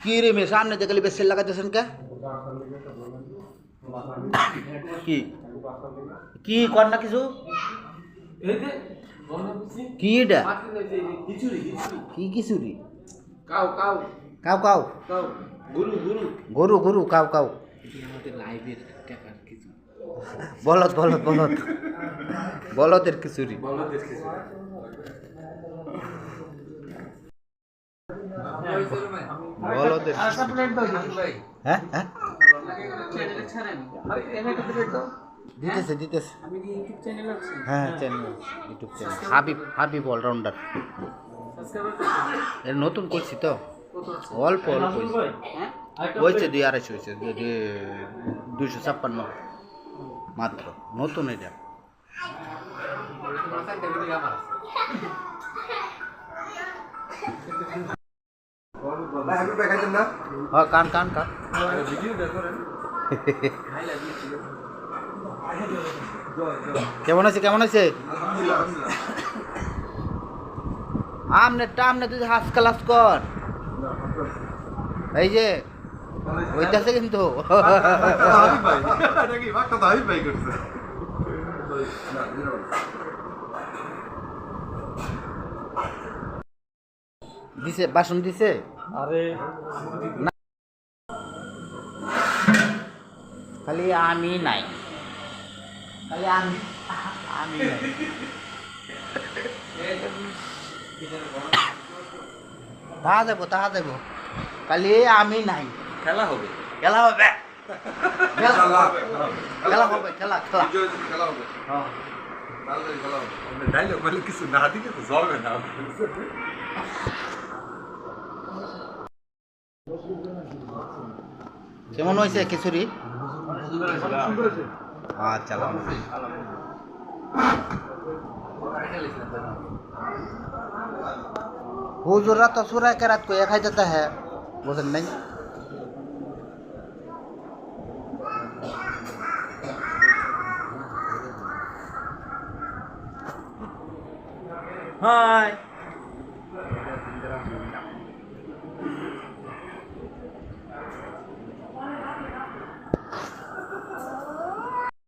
কি রে মেয়ে সামনে দেখলি বেশ সেল লাগাইতেছেন কে? কি কি কর না কিছু কি এটা কি খিচুড়ি? Cow cow cow cow cow গুরু গুরু গরু গরু কাউ কাউ আমাদের লাইভের টাকার কিছু বলদ বলদ বলদ বলদের খিচুড়ি বলদের কিছু বলদের ভাই হ্যাঁ হ্যাঁ চ্যানেলে ছাড়েন আরে এনে একটা প্লেট দাও দিতেছে দিতেছে আমি কি ইউটিউব চ্যানেল আছে হ্যাঁ channel YouTube channel Habib Habib allrounder subscriber করতে এর নতুন করছি তো কত আছে অল্প অল্প হ্যাঁ হয়েছে 200-250 হয়েছে 256 মাত্র নতুন এটা হ্যাঁ কান কান কান কেমন আছে কেমন আছে আমনে টামনে তুই হাস ক্লাস কর এই যে ওইটাছে কিন্তু দিছে বাসন দিছে আরে না খালি আমি নাই খালি আমি আমি নাই তাহা দেবো খালি আমি নাই খেলা হবে খেলা হবে খেলা হবে খেলা খেলা হ্যাঁ ডাইলগ বলে কিছু না দিলে তো চলবে না কেমন হয়েছে খিচুড়ি? আচ্ছা हुजूरा तो सुरा के रात को एक खाई जाता है बोझें नहीं हाय